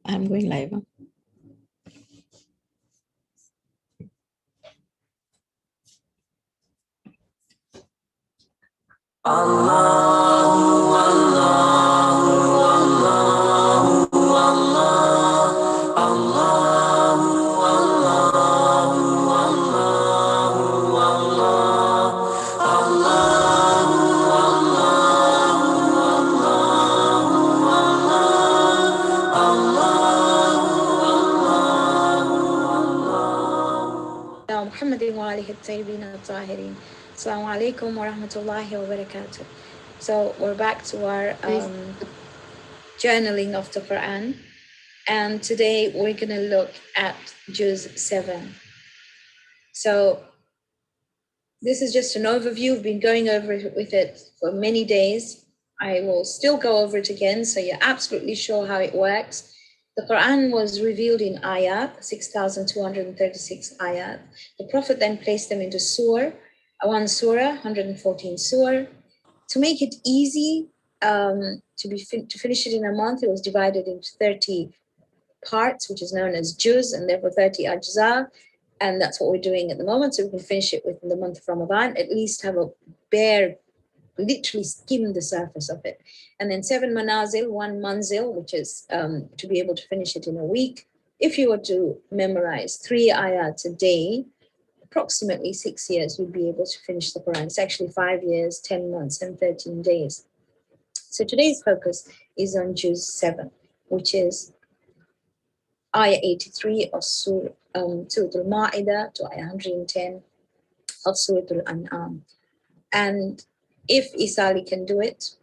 I'm going live. Huh? Assalamu alaikum wa rahmatullahi wa barakatuh. So we're back to our journaling of the Quran, and today we're going to look at Juz 7. So this is just an overview. We've been going over it with it for many days. I will still go over it again so you're absolutely sure how it works. The Quran was revealed in AYAAT, 6,236 ayat. The Prophet then placed them into SUWER, one surah, 114 surah. To make it easy to finish it in a month, it was divided into 30 parts, which is known as juz, and therefore 30 AJZAA. And that's what we're doing at the moment. So we can finish it within the month of Ramadan, at least have a bare, literally skim the surface of it. And then 7 manazil, 1 manzil, which is to be able to finish it in a week. If you were to memorize 3 ayats a day, approximately 6 years, you'd be able to finish the Quran. It's actually 5 years, 10 months, and 13 days. So today's focus is on Juz 7, which is Ayah 83 of Surah Al-MAAIDA to Ayah 110 of Surah Al-An'am. And if Isali can do it,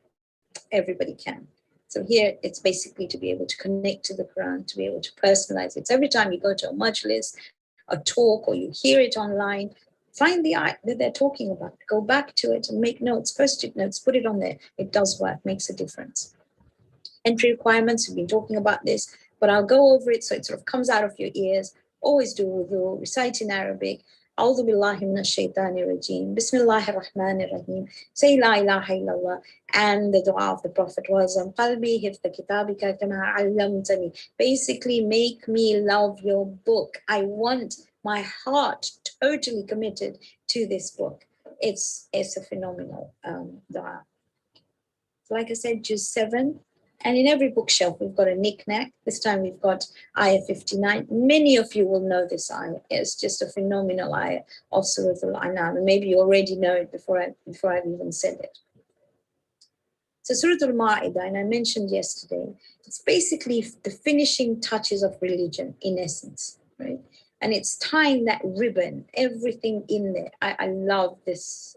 everybody can. So here it's basically to be able to connect to the Quran, to be able to personalize it. So every time you go to a majlis, a talk, or you hear it online, find the ayat that they're talking about, go back to it and make notes, post-it notes, put it on there. It does work, makes a difference. Entry requirements, we've been talking about this, but I'll go over it so it sort of comes out of your ears. Always do wudu, recite in Arabic. A'udhu billahi minash shaitanir rajim. Bismillahir rahmanir rahim. Say la ilaha illallah. And the dua of the Prophet was qalbi hifdha kitabika kama 'allamtani. Basically, make me love your book. I want my heart totally committed to this book. It's a phenomenal dua. Like I said, Juz 7. And in every bookshelf, we've got a knick-knack. This time we've got Ayah 59. Many of you will know this ayah. It's just a phenomenal ayah of Surah Al-An'am. And maybe you already know it before I've even said it. So Surah Al-Ma'idah, and I mentioned yesterday, it's basically the finishing touches of religion in essence, right? And it's tying that ribbon, everything in there. I love this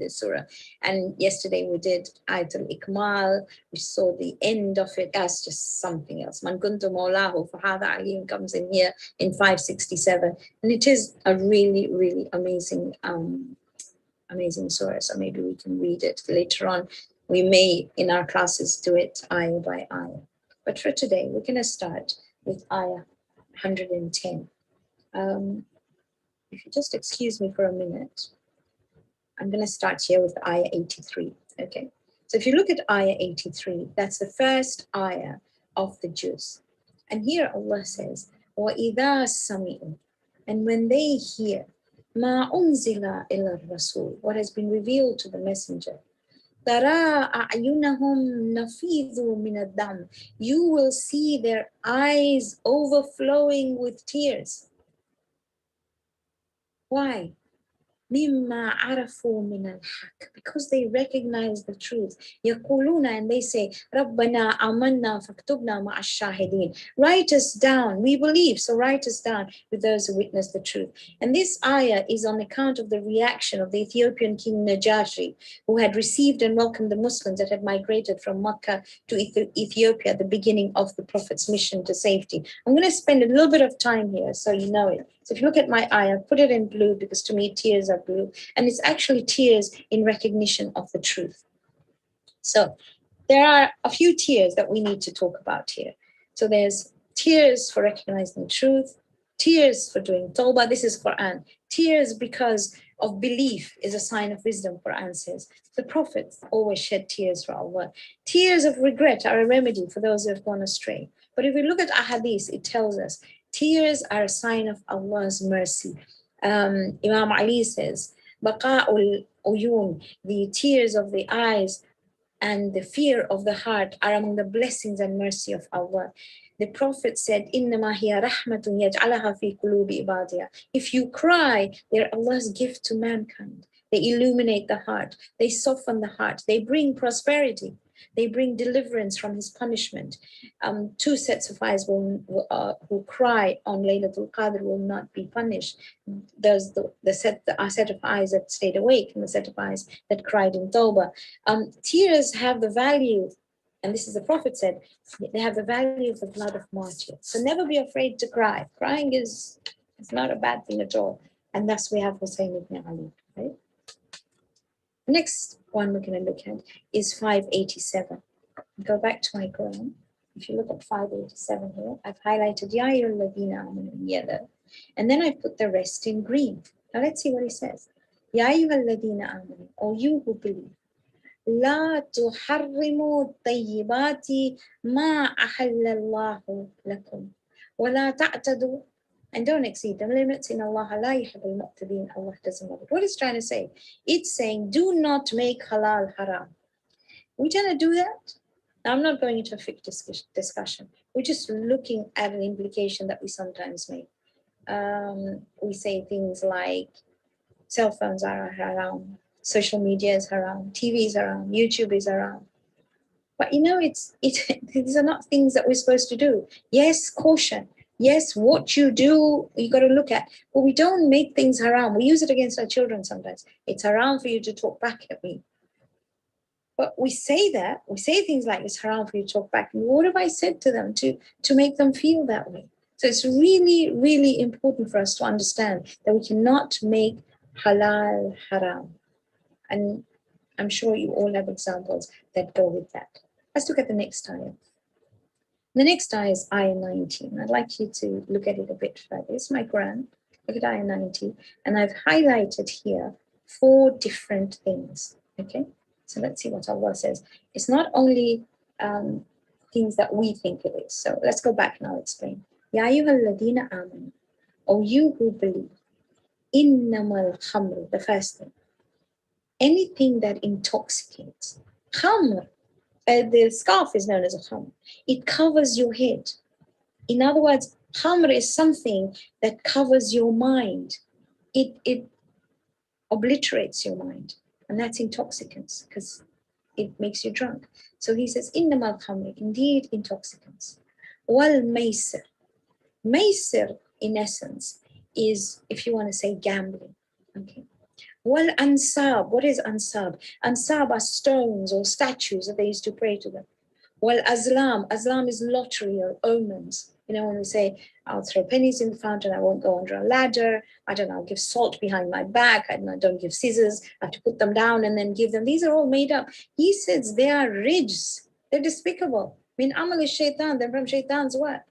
surah. And yesterday we did Ayatul Ikmal. We saw the end of it as just something else. Man kuntu mawlahu fahadha alim comes in here in 567. And it is a really, really amazing surah. So maybe we can read it later on. We may, in our classes, do it ayah by ayah. But for today, we're going to start with ayah 110. If you just excuse me for a minute, I'm going to start here with ayah 83. Okay. So if you look at ayah 83, that's the first ayah of the juz. And here Allah says, وَإِذَا سَمِعُوا, and when they hear, مَا أُنزِلَ إِلَى الرَّسُولِ, what has been revealed to the messenger, تَرَى أَعْيُنَهُمْ نَفِيضُ مِنَ الدَّمِ, you will see their eyes overflowing with tears. Why? مِمَّا عَرَفُوا مِنَ الْحَقِّ, because they recognize the truth. يَقُولُونَ, and they say, رَبَّنَا آمَنَّا فَاكْتُبْنَا مَعَ الشَّاهِدِينَ, write us down, we believe, so write us down with those who witness the truth. And this ayah is on account of the reaction of the Ethiopian king Najashi, who had received and welcomed the Muslims that had migrated from Mecca to Ethiopia at the beginning of the Prophet's mission to safety. I'm going to spend a little bit of time here so you know it. So if you look at my ayah, put it in blue because to me tears are blue. And it's actually tears in recognition of the truth. So there are a few tears that we need to talk about here. So there's tears for recognizing the truth, tears for doing tawbah. This is Quran. Tears because of belief is a sign of wisdom, Quran says. The prophets always shed tears for Allah. Tears of regret are a remedy for those who have gone astray. But if we look at ahadith, it tells us tears are a sign of Allah's mercy. Imam Ali says, Baqa'ul uyun, the tears of the eyes and the fear of the heart are among the blessings and mercy of Allah. The Prophet said, إِنَّمَا هِيَ رَحْمَةٌ يَجْعَلَهَا فِي قُلُوبِ عِبَادِهِ. If you cry, they're Allah's gift to mankind. They illuminate the heart. They soften the heart. They bring prosperity. They bring deliverance from his punishment. Two sets of eyes who cry on Laylatul Qadr will not be punished. There's a set of eyes that stayed awake and the set of eyes that cried in Tawbah. Tears have the value, and this is the Prophet said, they have the value of the blood of martyrs. So never be afraid to cry. Crying is not a bad thing at all. And thus we have Hussein ibn Ali, right? Next one we're going to look at is 587. Go back to my Quran. If you look at 587 here, I've highlighted Ya ayyuhal ladhina amanu in yellow, and then I put the rest in green. Now let's see what he says. Ya ayyuhal ladhina amanu, or you who believe, La tuharrimu tayyibati ma ahallallahu lakum, wa la ta'tadu, and don't exceed the limits. In Allah la yuhibbul mu'tadin. Allah doesn't love it. What it's trying to say? It's saying, do not make halal haram. We tend to do that. Now, I'm not going into a fiqh discussion. We're just looking at an implication that we sometimes make. We say things like cell phones are haram, social media is haram, TV is haram, YouTube is haram. But you know, these are not things that we're supposed to do. Yes, caution. Yes, what you do, you got to look at. But we don't make things haram. We use it against our children sometimes. It's haram for you to talk back at me. But we say that. We say things like it's haram for you to talk back. And what have I said to them to make them feel that way? So it's really, really important for us to understand that we cannot make halal haram. And I'm sure you all have examples that go with that. Let's look at the next ayah. The next ayah is ayah 19. I'd like you to look at it a bit further. It's my Quran. Look at ayah 19. And I've highlighted here 4 different things. Okay? So let's see what Allah says. It's not only things that we think it is. So let's go back and I'll explain. Ya ayyuhal ladhina amanu, O you who believe, innamal khamru, the first thing. Anything that intoxicates. Khamr, the scarf is known as a khamr. It covers your head. In other words, khamr is something that covers your mind. It obliterates your mind. And that's intoxicants because it makes you drunk. So he says, innamal khamr, indeed intoxicants. Wal maisir. Maisir, in essence, is, if you want to say, gambling. Okay. Wal ansab. What is ansab? Ansab are stones or statues that they used to pray to them. Wal azlam. Azlam is lottery or omens. You know, when we say, I'll throw pennies in the fountain, I won't go under a ladder, I don't know, I'll give salt behind my back, I don't give scissors, I have to put them down and then give them. These are all made up. He says they are rijs, they're despicable. Min amal shaitan, they're from shaitan's work.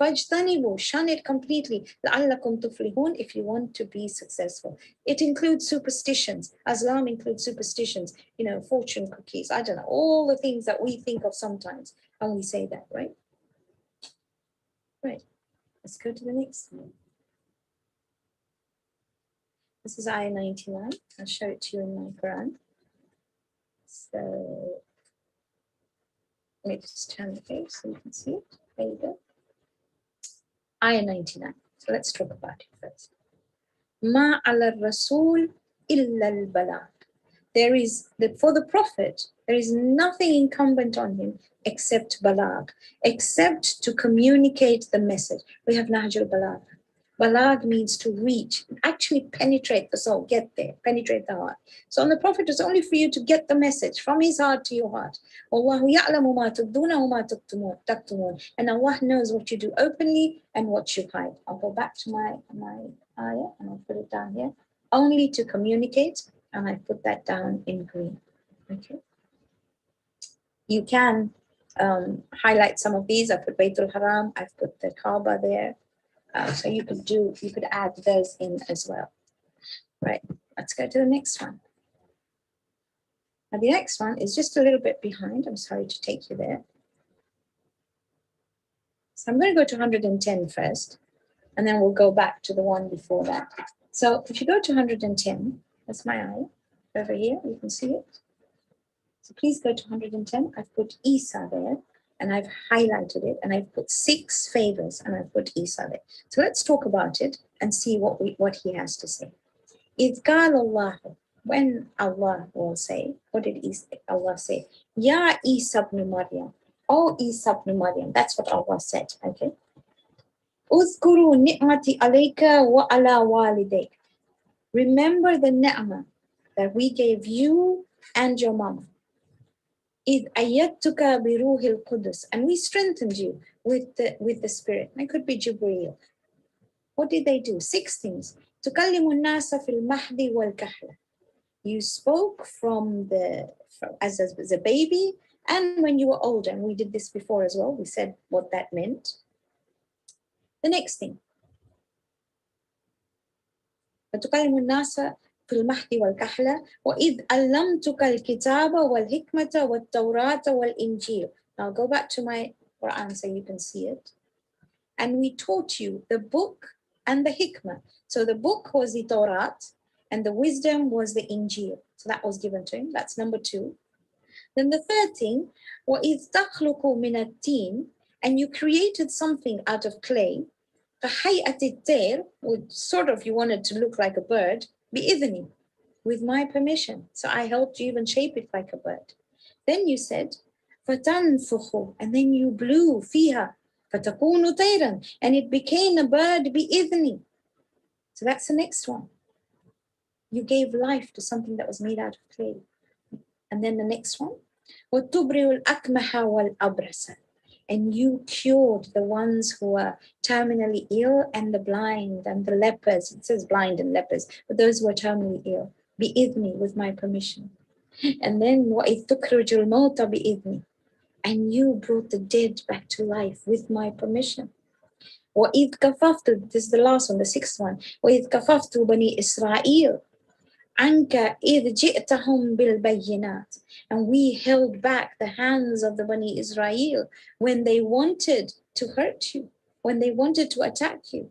Fajtanibu, shun it completely. La'allakum tuflihun, if you want to be successful. It includes superstitions. Azlam includes superstitions, you know, fortune cookies, I don't know, all the things that we think of sometimes when we say that, right? Right. Let's go to the next one. This is ayah 99. I'll show it to you in my Quran. So let me just turn the page so you can see it. There you go. Ayah 99. So let's talk about it first. Ma ala rasul illa al balagh. There is, for the Prophet, there is nothing incumbent on him except balagh, except to communicate the message. We have Nahjul Balagh. Balagh means to reach, actually penetrate the soul, get there, penetrate the heart. So on the Prophet, it's only for you to get the message from his heart to your heart. Wallahu ya'lamu ma tubduna wa ma taktumun. And Allah knows what you do openly and what you hide. I'll go back to my ayah and I'll put it down here. Only to communicate, and I put that down in green. Okay. You can highlight some of these. I put Baytul Haram, I've put the Kaaba there. So you could add those in as well. Right. Let's go to the next one. Now the next one is just a little bit behind. I'm sorry to take you there. So I'm going to go to 110 first, and then we'll go back to the one before that. So if you go to 110, that's my eye over here, you can see it. So please go to 110. I've put Isa there, and I've highlighted it, and I've put 6 favors, and I've put Isa there. So let's talk about it and see what he has to say. إِذْ قَالَ اللَّهُ, when Allah will say, what did Allah say? Ya Isa ibn Maryam. Oh, Isa ibn Maryam. That's what Allah said, okay? Uzkuru ni'mati alayka wa ala walidayk. Remember the ni'mah that we gave you and your mom. إِذْ أَيَّدْتُكَ بِرُوحِ الْقُدُسِ. And we strengthened you with the Spirit. It could be Jibreel. What did they do? 6 things. تُكَلِّمُ النَّاسَ فِي الْمَهْدِ وَالْكَحْلَةِ. You spoke as a baby and when you were older. And we did this before as well. We said what that meant. The next thing. وَتُكَلِّمُ النَّاسَ فِي الْمَهْدِ وَالْكَحْلَةِ وَإِذْ أَلَّمْتُكَ الْكِتَابَ وَالْحِكْمَةَ وَالتَّوْرَاةَ وَالْإِنْجِيلَ. Now go back to my Quran so you can see it. And we taught you the book and the hikmah. So the book was the Torah, and the wisdom was the Injil. So that was given to him. That's number 2. Then the third thing, وَإِذْ تَخْلُقُ مِنَ التِّينِ. And you created something out of clay. كَحَيْئَةِ الطَّيْرِ, which sort of you wanted to look like a bird. بِإِذْنِي, with my permission. So I helped you even shape it like a bird. Then you said, فَتَنْفُخُ, and then you blew فِيهَا فَتَكُونُ طَيْرًا, and it became a bird بِإِذْنِي. So that's the next one. You gave life to something that was made out of clay. And then the next one, وَتُبْرِئُ الْأَكْمَحَ وَالْأَبْرَسَ. And you cured the ones who were terminally ill and the blind and the lepers. It says blind and lepers, but those who were terminally ill. بِإِذْنِي, with my permission. And then وَإِذْ تُخْرِجُ الْمَوْتَ بِإِذْنِي. And you brought the dead back to life with my permission. وَإِذْ كَفَفْتُ, this is the last one, the 6th one. وَإِذْ كَفَفْتُ بَنِي إِسْرَائِيلَ عَنْكَ إِذْ جِئْتَهُمْ بِالْبَيِّنَاتِ. And we held back the hands of the Bani Israel when they wanted to hurt you, when they wanted to attack you.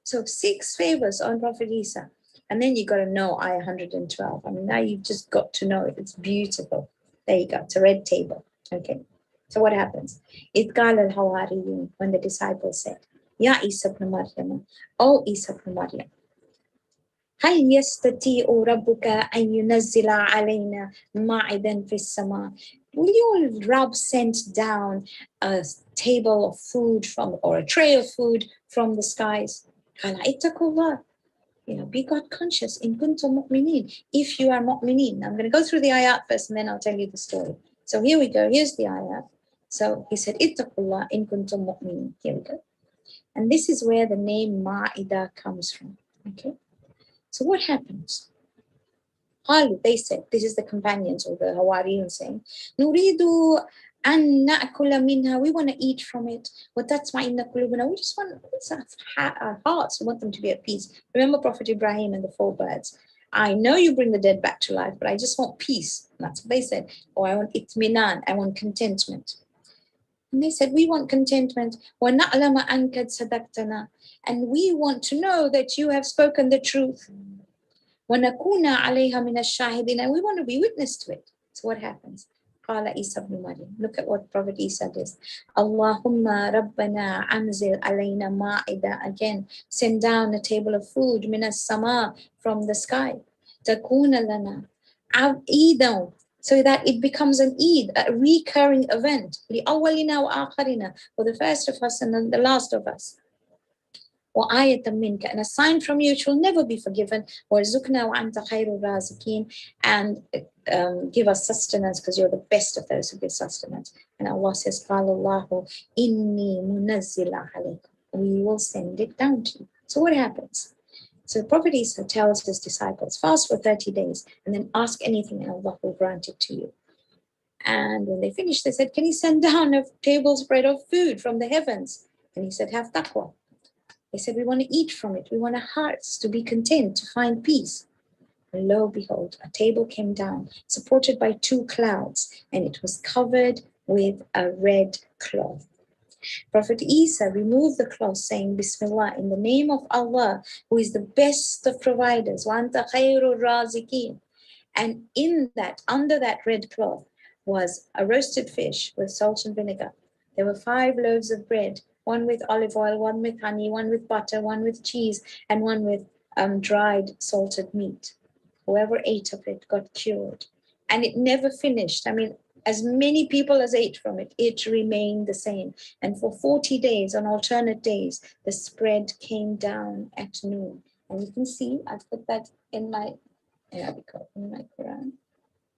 So 6 favors on Prophet Isa. And then you got to know Ayah 112. I mean, now you've just got to know it. It's beautiful. There you go. It's a red table. Okay. So what happens? إِذْ قَالَ الْحَوَارِيُّونَ, when the disciples said, Ya Isa ibn Maryam, O Isa ibn Maryam, هل يستطيع ربك أن ينزل علينا مائدة في السماء? Will your Rabb send down a table of food or a tray of food from the skies? قال اتقوا الله. Be God conscious. إن كنتم مؤمنين. If you are mu'mineen. I'm going to go through the ayat first and then I'll tell you the story. So here we go. Here's the ayat. So he said, اتقوا الله إن كنتم مؤمنين. Here we go. And this is where the name MAAIDA comes from. Okay. So what happens? They said, this is the companions or the Hawariyun saying, Nuridu an na'kula minha, we want to eat from it. وَتَطْمَئِنَّ قُلُوبُنَا, we just want our hearts, we want them to be at peace. Remember Prophet Ibrahim and the 4 birds. I know you bring the dead back to life, but I just want peace. And that's what they said. I want itminan, I want contentment. And they said, we want contentment. وَنَعْلَمَ أَنْكَ صَدَقْتَنَا, and we want to know that you have spoken the truth. وَنَكُونَ عَلَيْهَا مِنَ الشَّاهِدِينَ, and we want to be witness to it. So what happens? قَالَ Isa ibn Maryam. Look at what Prophet Isa does. Allahumma rabbana anzil alayna ma'ida. Again, send down a table of food min as-sama, from the sky. Takuna lana Eidan, so that it becomes an Eid, a recurring event. لِأَوَّلِنَا وَآخَرِنَا, for the first of us and then the last of us. وَآيَةً مِنْكَ, and a sign from you which will never be forgiven. وَارْزُقْنَا وَأَنْتَ خَيْرُ الرَّازِقِينَ, and give us sustenance because you're the best of those who give sustenance. And Allah says, قَالَ اللَّهُ إِنِّي مُنَزِّلَ عَلَيْكُمْ, we will send it down to you. So what happens? So Prophet Isa tells his disciples, fast for 30 days and then ask anything and Allah will grant it to you. And when they finished, they said, can you send down a table spread of food from the heavens? And he said, have taqwa. They said, we want to eat from it. We want our hearts to be content, to find peace. And lo, behold, a table came down, supported by 2 clouds, and it was covered with a red cloth. Prophet Isa removed the cloth, saying, Bismillah, in the name of Allah, who is the best of providers. Wa anta khayrul raziqeen. And in that, under that red cloth, was a roasted fish with salt and vinegar. There were 5 loaves of bread, one with olive oil, one with honey, one with butter, one with cheese, and one with dried salted meat. Whoever ate of it got cured. And it never finished. I mean, as many people as ate from it, it remained the same. And for 40 days, on alternate days, the spread came down at noon. And you can see, I've put that in my Quran.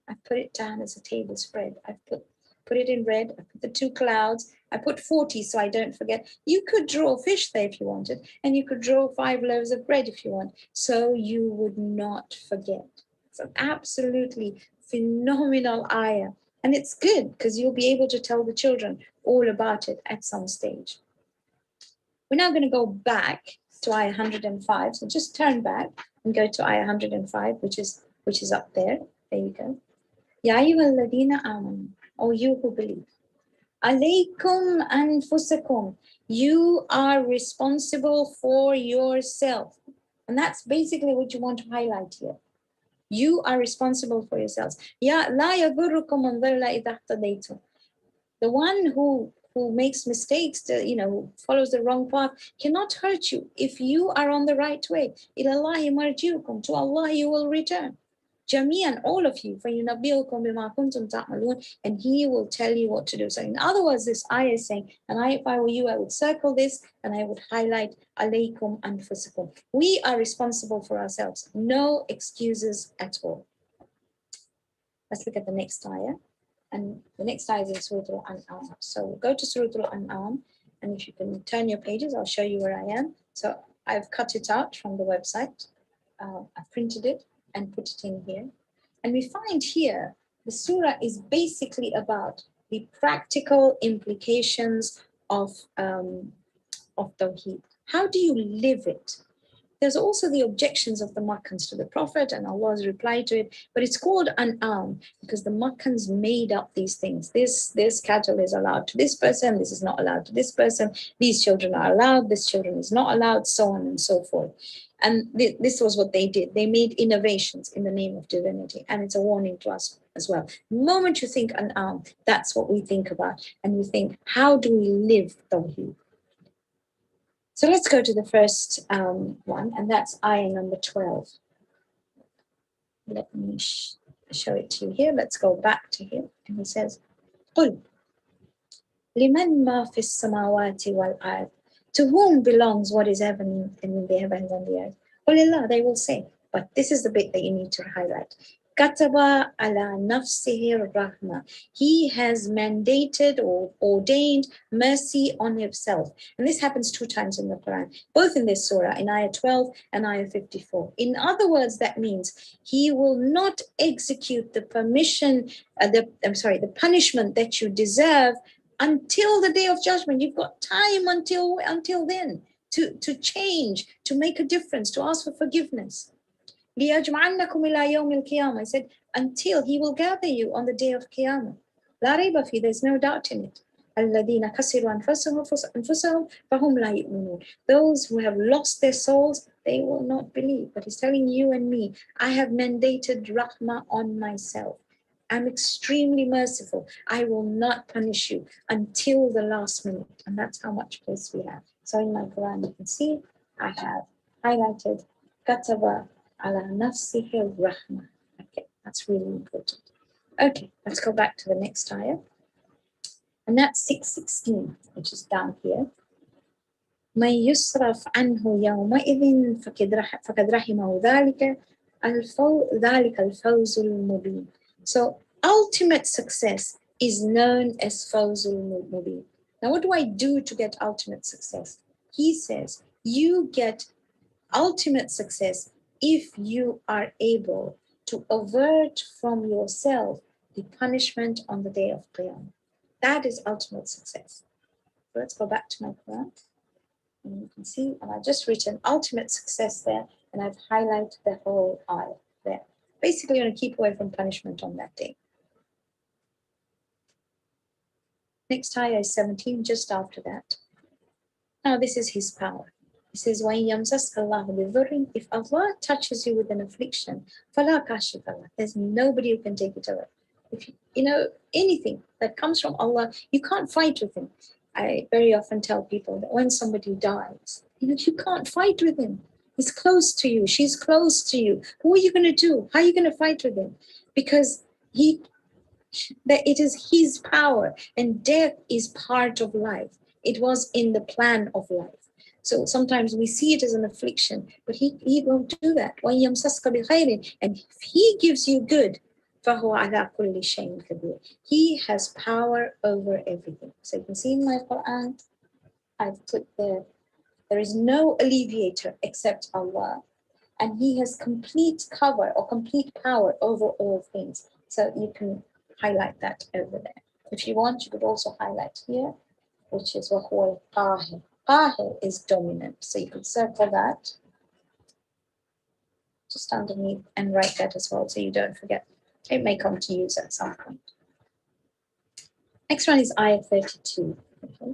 I put it down as a table spread. I've put it in red. I put the 2 clouds. I put 40 so I don't forget. You could draw a fish there if you wanted, and you could draw 5 loaves of bread if you want, so you would not forget. It's an absolutely phenomenal ayah. And it's good because you'll be able to tell the children all about it at some stage. We're now going to go back to ayah 105. So just turn back and go to ayah 105, which is up there. There you go. Ya ayyuhalladhina amanu, O you who believe. Alaykum anfusakum, you are responsible for yourself. And that's basically what you want to highlight here. You are responsible for yourselves. Ya la yadurrukum man dhalla idha ihtadaytum. The one who makes mistakes, who follows the wrong path, cannot hurt you if you are on the right way. Ilallahi marjiukum, to Allah you will return. Jami'an, all of you, فَيُنَبِّئُكُم بِمَا كُنتُمْ تَعْمَلُونَ, and He will tell you what to do. So in other words, this ayah is saying, and if I were you, I would circle this and I would highlight alaykum anfusakum. We are responsible for ourselves. No excuses at all. Let's look at the next ayah. And the next ayah is in Surah Al-An'am. So we'll go to Surah Al-An'am, and if you can turn your pages, I'll show you where I am. So I've cut it out from the website. I've printed it and put it in here. And we find here, the surah is basically about the practical implications of Tawheed. How do you live it? There's also the objections of the Makkans to the Prophet and Allah's reply to it, but it's called An'am because the Makkans made up these things. This cattle is allowed to this person, this is not allowed to this person, these children are allowed, this children is not allowed, so on and so forth. And this was what they did. They made innovations in the name of divinity, and it's a warning to us as well. The moment you think An'am, that's what we think about, and we think, how do we live Tawheed? So let's go to the first one, and that's ayah number 12. Let me show it to you here. Let's go back to here. And he says, قُلْ لِمَنْ مَا فِي السَّمَاوَاتِ وَالْأَرْضِ, to whom belongs what is in the heavens and the earth? قُلِ, they will say. But this is the bit that you need to highlight. كَتَبَ عَلَى نَفْسِهِ الرَّحْمَةِ, he has mandated or ordained mercy on himself. And this happens 2 times in the Quran, both in this surah, in ayah 12 and ayah 54. In other words, that means he will not execute the punishment that you deserve until the day of judgment. You've got time until then to change, to make a difference, to ask for forgiveness. لِيَجْمَعَنَّكُمْ إِلَى يَوْمِ الْقِيَامَةِ, I said, until he will gather you on the day of Qiyamah. لَا رَيْبَ فِيهِ, there's no doubt in it. الَّذِينَ خَسِرُوا أَنفُسَهُمْ فَهُمْ لَا يُؤْمِنُونَ, those who have lost their souls, they will not believe. But he's telling you and me, I have mandated rahmah on myself. I'm extremely merciful. I will not punish you until the last minute. And that's how much place we have. So in my Quran, you can see I have highlighted kataba ala nafsihi al-rahmah. Okay, that's really important. Okay, let's go back to the next ayah. And that's 616, which is down here. مَنْ يُصْرَفْ عَنْهُ يَوْمَئِذٍ فَقَدْ رَحِمَهُ ذَلِكَ الْفَوْزُ الْمُبِينُ. So ultimate success is known as Fawzul Mubin. Now what do I do to get ultimate success? He says, you get ultimate success if you are able to avert from yourself the punishment on the day of Qiyamah. That is ultimate success. So let's go back to my Quran. And you can see, and I've just written ultimate success there, and I've highlighted the whole ayah. there. Basically, you want to keep away from punishment on that day. Next ayah is 17, just after that. Now, this is his power. He says, وَإِن يَمْسَسْكَ اللَّهُ بِضُرٍّ, if Allah touches you with an affliction, فَلَا كَاشِفَ لَهُ, there's nobody who can take it away. If you know anything that comes from Allah, you can't fight with him. I very often tell people that when somebody dies, you can't fight with him. He's close to you. She's close to you. What are you going to do? How are you going to fight with him? Because that it is his power, and death is part of life. It was in the plan of life. So sometimes we see it as an affliction, but he won't do that. And if he gives you good, he has power over everything. So you can see in my Quran, I've put there is no alleviator except Allah. And he has complete cover or complete power over all things. So you can highlight that over there. If you want, you could also highlight here, which is وَهُوَ الْقَاهِرُ. Qahir is dominant. So you could circle that just underneath and write that as well so you don't forget. It may come to use at some point. Next one is ayah 32. Okay.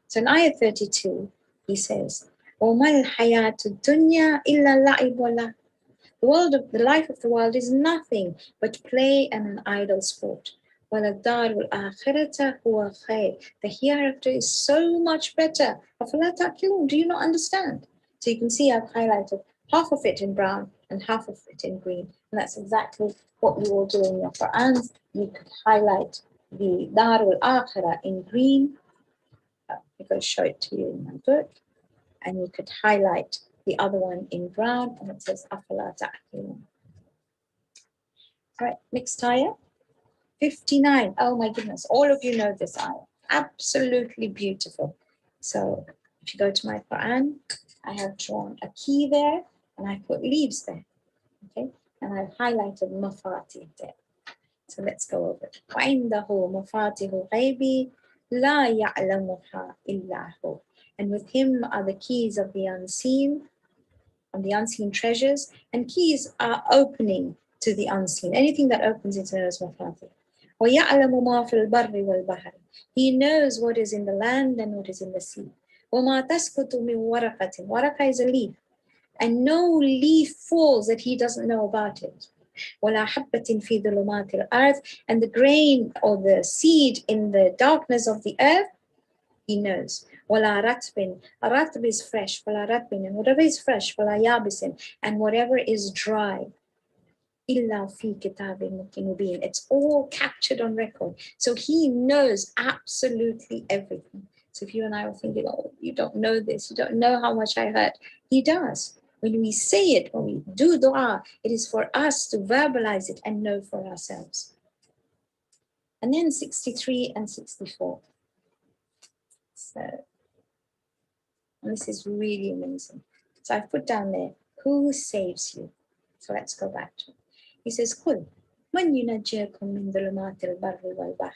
So in ayah 32, he says, وَمَا الْحَيَاةُ الدُّنْيَا إِلَّا اللَّعِبُ وَاللَّهْوُ. The life of the world is nothing but play and an idle sport. وَلَلدَّارُ الْآخِرَةَ هُوَ خَيْرٌ. The hereafter is so much better. أَفَلَا تَعْقِلُونَ. Do you not understand? So you can see I've highlighted half of it in brown and half of it in green. And that's exactly what you will do in your Quran. You could highlight the Darul Akhirah in green. I'm going to show it to you in my book. And you could highlight the other one in brown, and it says أَفَلَا تَعْقِلُونَ. All right, next ayah. 59. Oh my goodness, all of you know this ayah. Absolutely beautiful. So if you go to my Quran, I have drawn a key there and I put leaves there. Okay, and I've highlighted mafati there. So let's go over it. وَعِنْدَهُ مَفَاتِحُ الْغَيْبِ لَا يَعْلَمُهَا إِلَّا هُوَ. And with him are the keys of the unseen, treasures, and keys are opening to the unseen. Anything that opens is known as mafatih. وَيَعْلَمُ مَا فِي الْبَرِّ وَالْبَحْرِ. He knows what is in the land and what is in the sea. وَمَا تَسْقُطُ مِنْ وَرَقَةٍ. Waraqa is a leaf. And no leaf falls that he doesn't know about it. وَلَا حَبَّةٍ فِي ظُلُمَاتِ الْأَرْضِ. And the grain or the seed in the darkness of the earth, he knows. وَلَا رَتْبٍ. Ratb is fresh. وَلَا رَتْبٍ. And whatever is fresh. وَلَا يَابِسٍ. And whatever is dry. إِلَّا فِي كِتَابٍ مُبِينٍ. It's all captured on record. So he knows absolutely everything. So if you and I were thinking, oh, you don't know this, you don't know how much I heard. He does. When we say it, when we do dua, it is for us to verbalize it and know for ourselves. And then 63 and 64. So, and this is really amazing. So I've put down there, who saves you? So let's go back to it. He says, قُلْ مَنْ يُنَجِّيكُمْ مِنْ ظُلُمَاتِ الْبَرِّ وَالْبَحْرِ.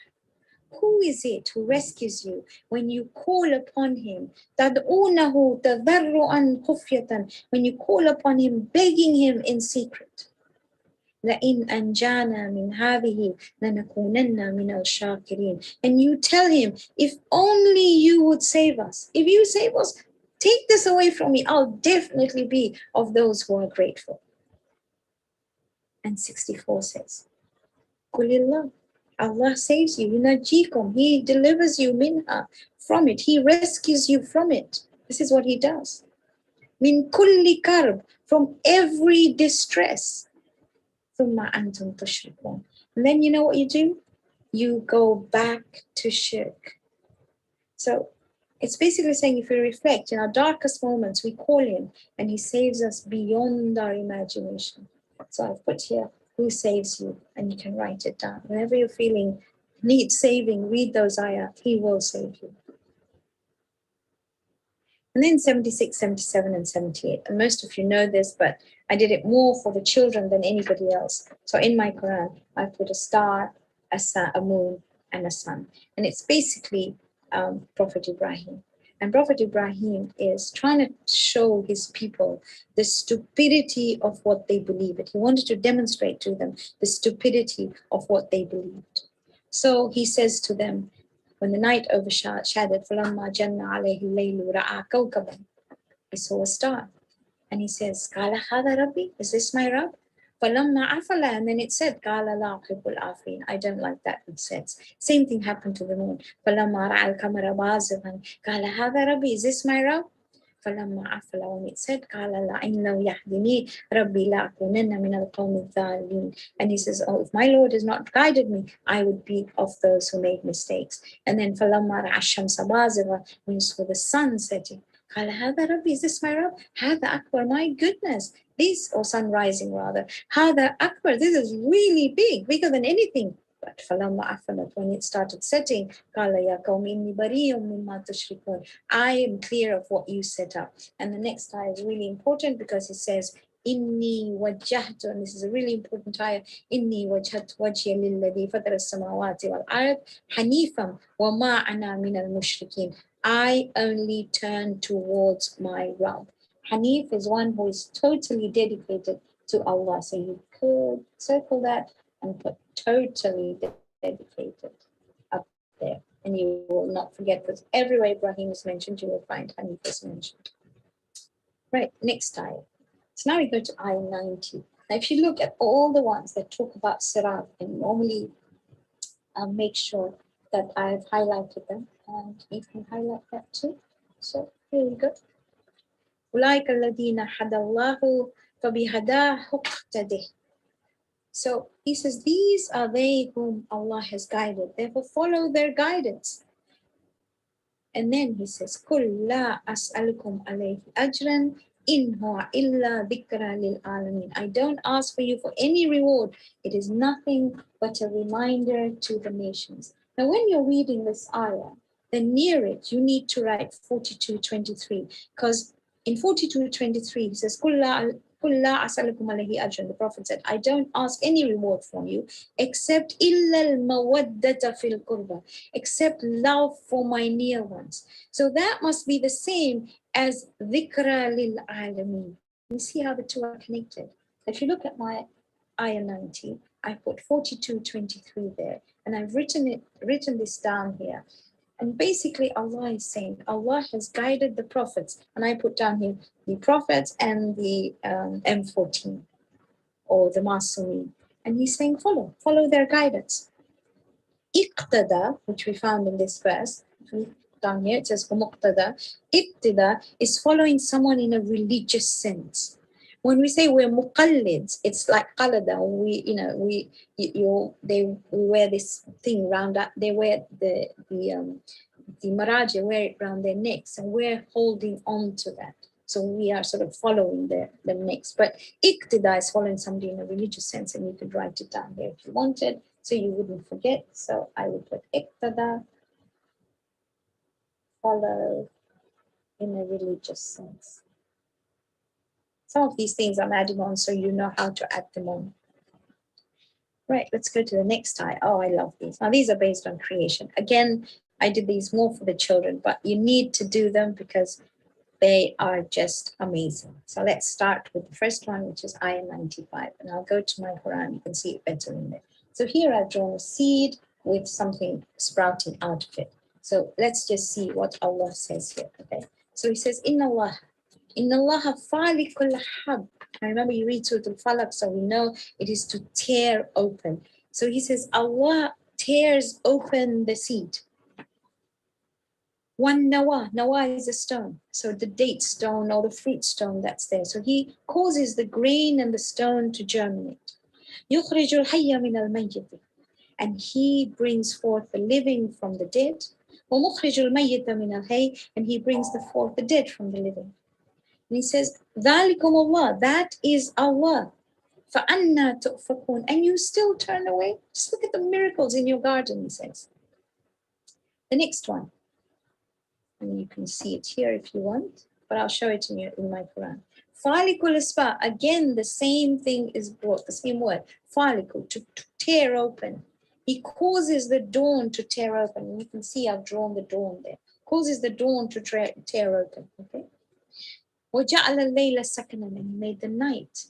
Who is it who rescues you when you call upon him? تَدْعُونَهُ تَضَرُّعًا خُفْيَةً. When you call upon him, begging him in secret. لَإِنْ أَنْجَانَا مِنْ هَذِهِ لَنَكُونَنَّ مِنَ الشَّاكِرِينَ. And you tell him, if only you would save us. If you save us, take this away from me. I'll definitely be of those who are grateful. And 64 says, Kulillah. Allah saves you. Yunajikum. He delivers you minha, from it. He rescues you from it. This is what he does. Min kulli karb, from every distress. Thumma antum tushrikun. And then you know what you do? You go back to shirk. So it's basically saying, if we reflect in our darkest moments, we call him and he saves us beyond our imagination. So I've put here, who saves you? And you can write it down. Whenever you're feeling need saving, read those ayat. He will save you. And then 76, 77, and 78. And most of you know this, but I did it more for the children than anybody else. So in my Quran, I put a star, a moon, and a sun. And it's basically Prophet Ibrahim. And Prophet Ibrahim is trying to show his people the stupidity of what they believe. He wanted to demonstrate to them the stupidity of what they believed. So he says to them, when the night overshadowed, فَلَمَّا جَنَّ عَلَيْهِ اللَّيْلُ رَأَى كَوْكَبًا, he saw a star. And he says, قَالَ هَذَا رَبِّي, is this my Rabb? فَلَمَّا أَفَلَ, and then it said, قَالَ لَا أُحِبُّ الْآفِلِينَ, I don't like that it says. Same thing happened to the moon. فَلَمَّا رَأَى الْقَمَرَ بَازِغًا قَالَ هَذَا رَبِّي, is this my Rabb? فَلَمَّا أَفَلَ, when it said, قَالَ لَا إِنْ لَوْ يَهْدِنِي رَبِّي لَأَكُونَنَّ مِنَ الْقَوْمِ الضَّالِّينَ. And he says, oh, if my Lord has not guided me, I would be of those who made mistakes. And then فَلَمَّا رَأَى الشَّمْسَ بَازِغًا, when he saw the sun setting, قَالَ هَذَا رَبِّي, is this my Rabb? هَذَا أَكْبَرُ, my goodness. This, or sun rising rather, هَذَا أَكْبَرُ, this is really big, bigger than anything. But فَلَمَّا أَفَلَتْ, when it started setting, قَالَ يَا قَوْمِ إِنِّي بَرِيءٌ مِّمَّا تُشْرِكُونَ, I am clear of what you set up. And the next ayah is really important because it says, إِنِّي وَجَّهْتُ, and this is a really important ayah, إِنِّي وَجَّهْتُ وَجْهِيَ لِلَّذِي فَطَرَ السَّمَاوَاتِ وَالْأَرْضَ حَنِيفًا وَمَا أَنَا مِنَ الْمُشْرِكِينَ, I only turn towards my Rabb. Hanif is one who is totally dedicated to Allah. So you could circle that and put totally dedicated up there. And you will not forget, because everywhere Ibrahim is mentioned, you will find Hanif is mentioned. Right, next ayah. So now we go to ayah 90. Now if you look at all the ones that talk about sirat, and normally make sure that I've highlighted them, and you can highlight that too. So here we go. أولئك الذين هدى الله فبهداه اقتده. So he says, these are they whom Allah has guided, therefore follow their guidance. And then he says, قُلْ لَا أَسْأَلُكُمْ عَلَيْهِ أَجْرًا إِنْ هُوَ إِلَّا ذِكْرًا لِلْعَالَمِينَ. I don't ask for you for any reward. It is nothing but a reminder to the nations. Now when you're reading this ayah, then near it you need to write 42:23, because in 42:23 he says, قُلْ لَا أَسْأَلُكُمْ عَلَيْهِ أَجْرًا. The Prophet said, I don't ask any reward from you except إِلَّا الْمَوَدَّةَ فِي الْقُرْبَى, except love for my near ones. So that must be the same as ذِكْرَى لِلْعَالَمِينَ. You see how the two are connected. If you look at my ayah 90, I put 42:23 there, and I've written this down here. And basically Allah is saying, Allah has guided the prophets, and I put down here the prophets and the M14 or the Masumi, and he's saying follow their guidance. Iqtada, which we found in this verse, down here it says muqtada. Iqtada is following someone in a religious sense. When we say we're muqallids, it's like qalada. They wear this thing round up. They wear the maraja, wear it around their necks, and we're holding on to that. So we are sort of following them next. But iqtida is following somebody in a religious sense, and you could write it down here if you wanted, so you wouldn't forget. So I would put iqtada, follow in a religious sense. Some of these things I'm adding on so you know how to add them on. Right, let's go to the next ayah. Oh, I love these. Now these are based on creation. Again, I did these more for the children, but you need to do them because they are just amazing. So let's start with the first one, which is ayah 95. And I'll go to my Quran. You can see it better in there. So here I've drawn a seed with something sprouting out of it. So let's just see what Allah says here. Okay. So he says, Inna Allah falikul hab. I remember you read Surah Al-Falaq, so we know it is to tear open. So he says, Allah tears open the seed. One nawa is a stone. So the date stone or the fruit stone that's there. So he causes the grain and the stone to germinate. Yukhrijul hayya min al-mayyit. And he brings forth the living from the dead. وَمُخْرِجُ الْمَيِّتَ مِنَ الْحَيِّ. And he brings forth the dead from the living. And he says, ذَلِكُمُ اللَّهُ, that is Allah. فَأَنَّا تُؤْفَكُونَ. And you still turn away? Just look at the miracles in your garden, he says. The next one. And you can see it here if you want, but I'll show it in my Quran. Falikul isba, again the same thing is brought, the same word. Falikul, to tear open. He causes the dawn to tear open. And you can see I've drawn the dawn there. causes the dawn to tear open. Okay. وَجَعَلَ اللَّيْلَ سَكْنًا, and He made the night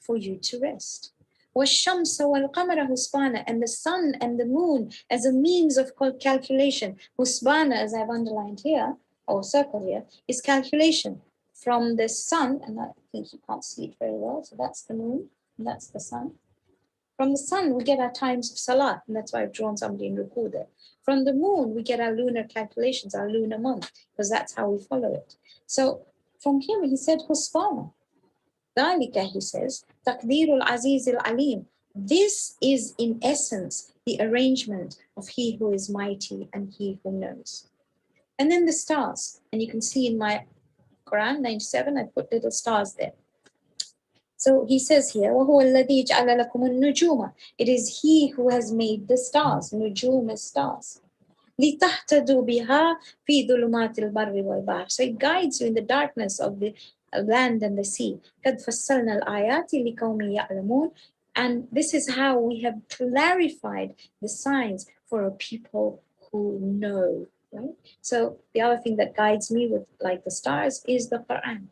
for you to rest. وَالشَّمْسَ وَالْقَمَرَ حُسْبَانًا, and the sun and the moon as a means of calculation. Husbana, as I've underlined here, or circle here, is calculation. From the sun, and I think you can't see it very well, so that's the moon, and that's the sun. From the sun, we get our times of salah, and that's why I've drawn somebody in ruku there. From the moon, we get our lunar calculations, our lunar month, because that's how we follow it. So from him, he said, Husbana. Dalika, he says, Taqdeerul Aziz al-Alim. This is in essence the arrangement of He who is mighty and He who knows. And then the stars, and you can see in my Quran 97, I put little stars there. So he says here, وَهُوَ الَّذِي جَعَلَ لَكُمُ النُّجُومَ. It is He who has made the stars, nujum is stars. لِتَهْتَدُوا بِهَا فِي ظُلُمَاتِ الْبَرِّ وَالْبَحْرِ. So it guides you in the darkness of the land and the sea. قَدْ فَصَّلْنَا الْآيَاتِ لِقَوْمٍ يَعْلَمُونَ. And this is how we have clarified the signs for a people who know. Right? So the other thing that guides me with like the stars is the Quran.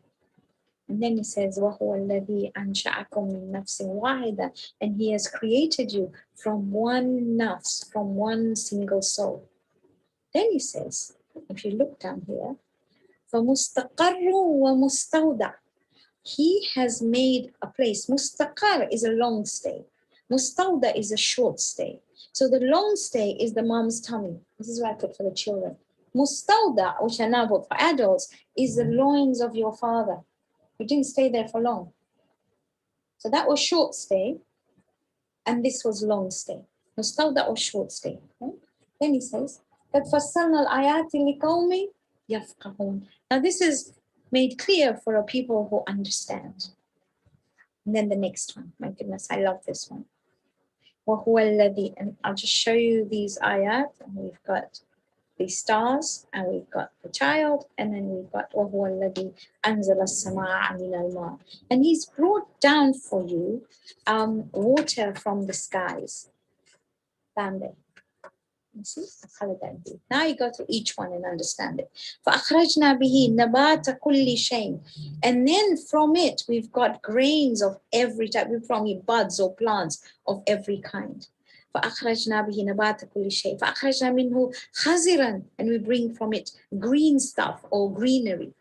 And then he says, وَهُوَ الَّذِي أَنْشَأَكُم مِّن نَفْسٍ وَاحِدَةٍ. And He has created you from one nafs, from one single soul. Then he says, if you look down here, فَمُسْتَقَرٌّ وَمُسْتَوْدَعٌ. He has made a place. Mustaqar is a long stay. Mustawda is a short stay. So the long stay is the mom's tummy. This is what I put for the children. Mustawda, which I now put for adults, is the loins of your father. You didn't stay there for long. So that was short stay, and this was long stay. Mustawda or short stay. Right? Then he says, that فَصَّلْنَا الْآيَاتِ لِقَوْمٍ يَفْقَهُونَ. Now this is made clear for a people who understand. And then the next one, my goodness, I love this one. وَهُوَ الَّذِي, and I'll just show you these ayat, and we've got the stars, and we've got the child, and then we've got وَهُوَ الَّذِي أَنزَلَ السَّمَاءَ مِنَ الْمَاءِ. And He's brought down for you water from the skies. Down there. You see? Now you go through each one and understand it. فَأَخْرَجْنَا بِهِ نَبَاتَ كُلِّ شَيْءٍ. And then from it, we've got grains of every type. From it, buds or plants of every kind. فَأَخْرَجْنَا بِهِ نَبَاتَ كُلِّ شَيْءٍ فَأَخْرَجْنَا مِنْهُ خَزِرًا. And we bring from it green stuff or greenery.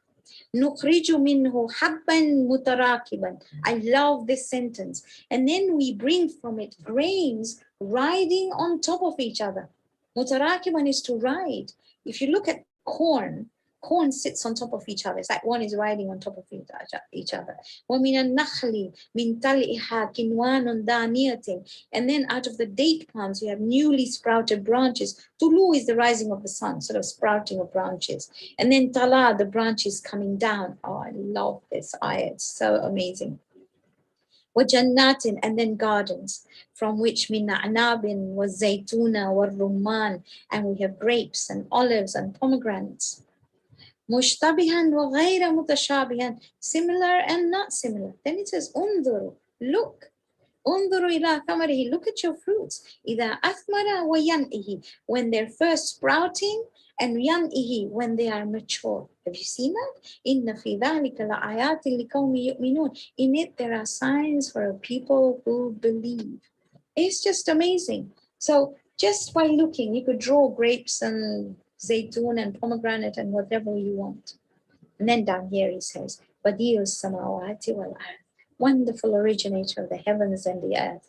نُخْرِجُ مِنْهُ حَبًّا مُتَرَاكِبًا. I love this sentence. And then we bring from it grains riding on top of each other. Mutarakiban is to ride. If you look at corn, corn sits on top of each other. It's like one is riding on top of each other. وَمِنَ النَّخْلِ مِنْ طَلْعِهَا كِنْوَانٌ دَانِيَةٍ. And then out of the date palms, you have newly sprouted branches. Tulu is the rising of the sun, sort of sprouting of branches. And then tala, the branches coming down. Oh, I love this ayah. It's so amazing. وَجَنَّاتٍ, and then gardens, from which مِنْ أَعْنَابٍ وَالزَّيْتُونَ وَالرُّمَّانِ, and we have grapes and olives and pomegranates. مُشْتَبِهًا وَغَيْرَ مُتَشَابِهًا, similar and not similar. Then it says, انظروا, look. انظروا إلى ثمره, look at your fruits. إِذَا أَثْمَرَ وَيَنْئِهِ, when they're first sprouting, and يَنْئِهِ, when they are mature. Have you seen that? إِنَّ فِي ذَلِكَ لَآيَاتٍ لِقَوْمٍ يُؤْمِنُونَ. In it, there are signs for people who believe. It's just amazing. So just by looking, you could draw grapes and zaytun and pomegranate and whatever you want. And then down here he says, بَدِيعُ السَّمَاوَاتِ وَالْأَرْضِ, wonderful originator of the heavens and the earth.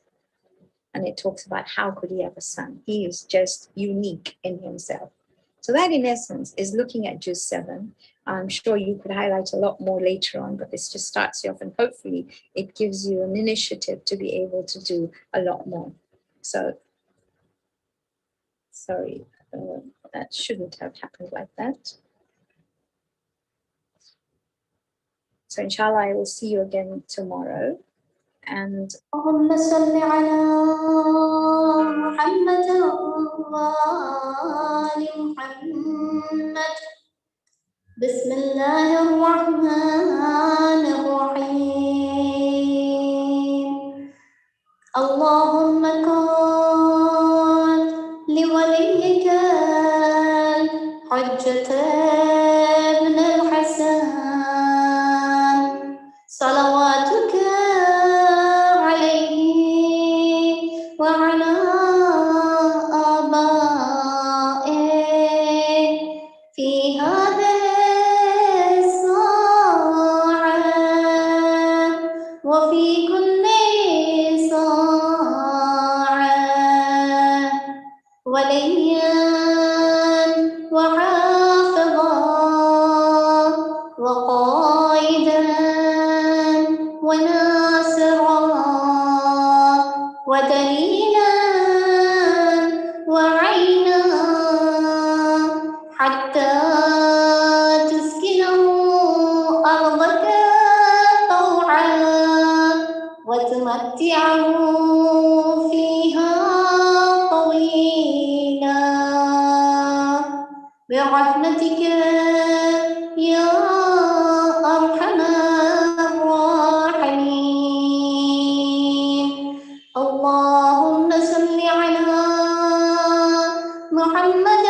And it talks about how could he have a son? He is just unique in himself. So that in essence is looking at Juz 7. I'm sure you could highlight a lot more later on, but this just starts you off, and hopefully it gives you an initiative to be able to do a lot more. So, sorry, that shouldn't have happened like that. So inshallah, I will see you again tomorrow. And اللهم صل على محمد وآل محمد. بسم الله الرحمن الرحيم. اللهم كن لوليك الحجة ومتعه فيها طويلا برحمتك يا أرحم الراحمين. اللهم صل على محمد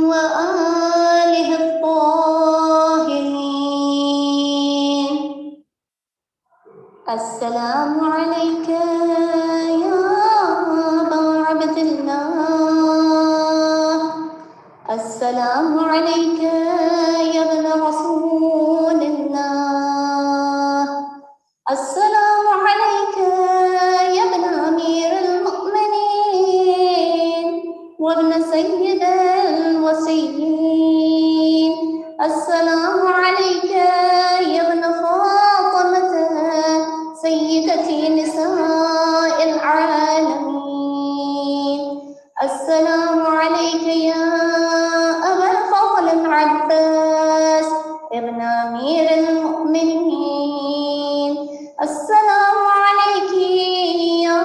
وآله الطاهرين. السلام عليك يا أبا عبد الله. السلام عليك يا ابن رسول الله. السلام عليك يا ابن أمير المؤمنين وابن سيد الوصيين. السلام عليك يا ابن فاطمة سيدتي نساء العالمين. السلام عليك يا أبا الفضل العباس ابن أمير المؤمنين. السلام عليك يا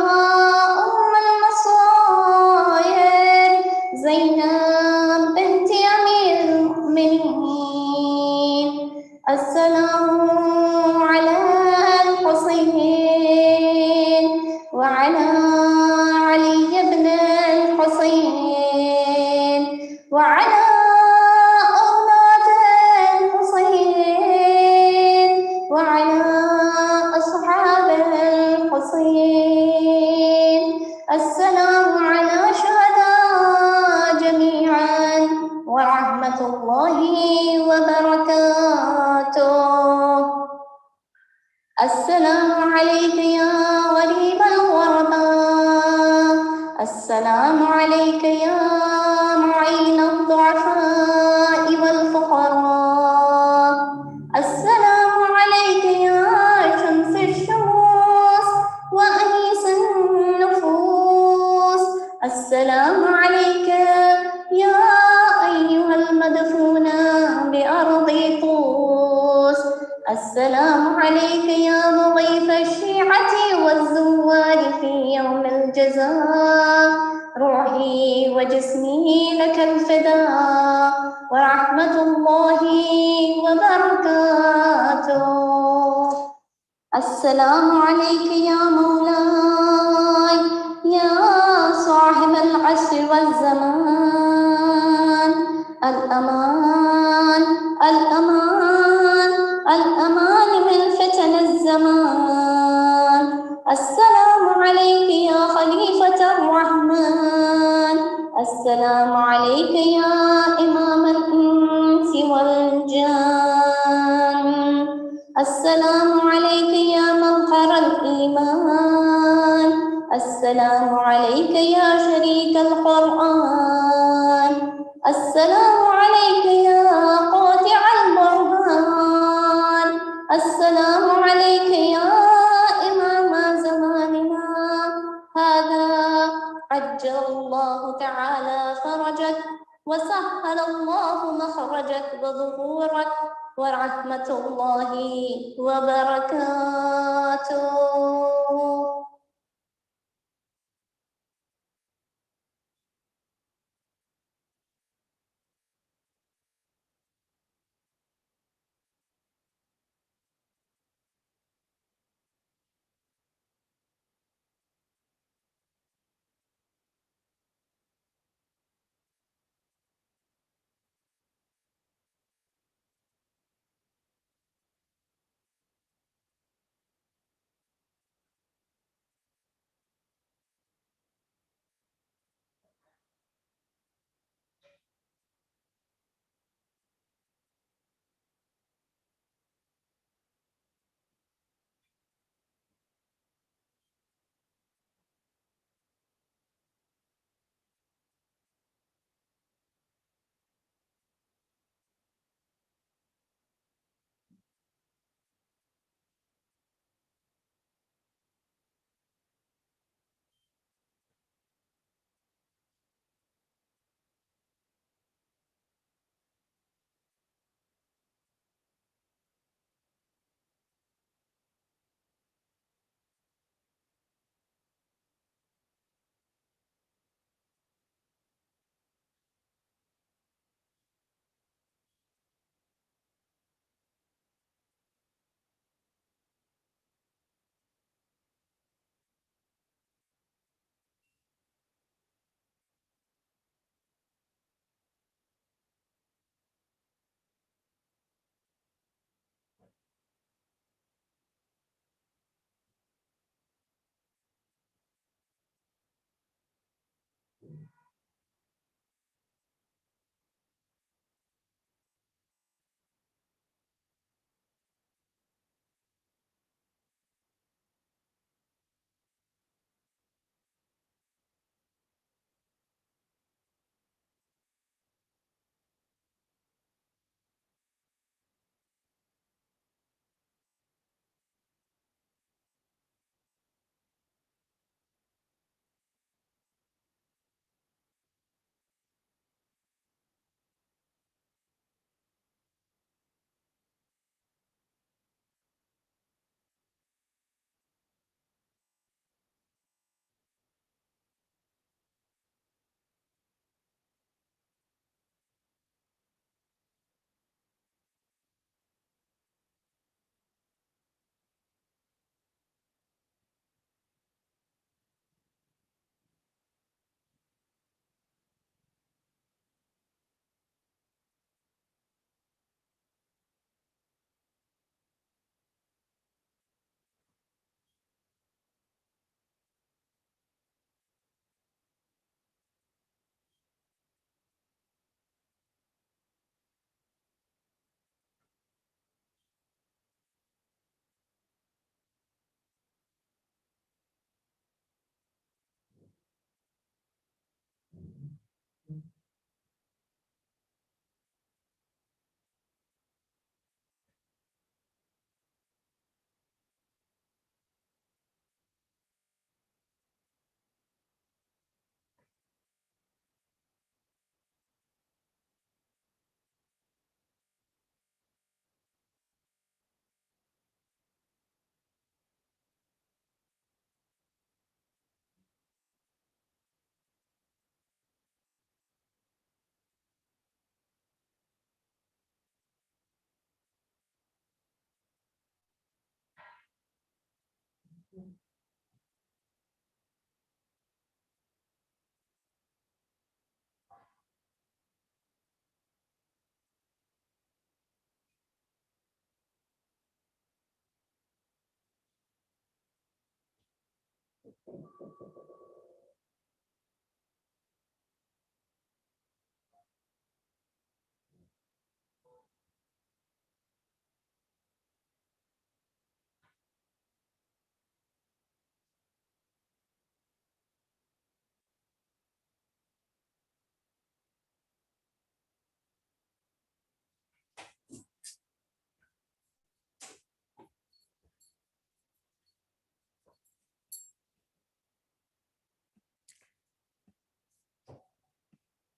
أم المصائب زينب بنت أمير المؤمنين. السلام على الحسين وعلى علي بن الحسين وعلى أولاد الحسين وعلى أصحاب الحسين. السلام على شهداء جميعا ورحمة الله وبركاته. السلام عليك يا غريب الغرباء. السلام عليك يا معين الضعفاء والفقراء. السلام عليك يا شمس الشموس وأنيس النفوس. السلام عليك يا أيها المدفون بأرض طوس. السلام عليك يا مضيف الشيعة والزوار في يوم الجزاء. روحي وجسمي لك الفداء ورحمة الله وبركاته. السلام عليك يا مولاي يا صاحب العصر والزمان. الأمان الأمان الأمان من فتن الزمان. السلام عليك يا خليفة الرحمن. السلام عليك يا إمام الإنس والجان. السلام عليك يا مظهر الإيمان. السلام عليك يا شريك القرآن. السلام عليك يا قاطع البرهان. السلام عليك يا إمام زماننا هذا. عجل الله تعالى فرجك وسهل الله مخرجك وظهورك ورحمة الله وبركاته.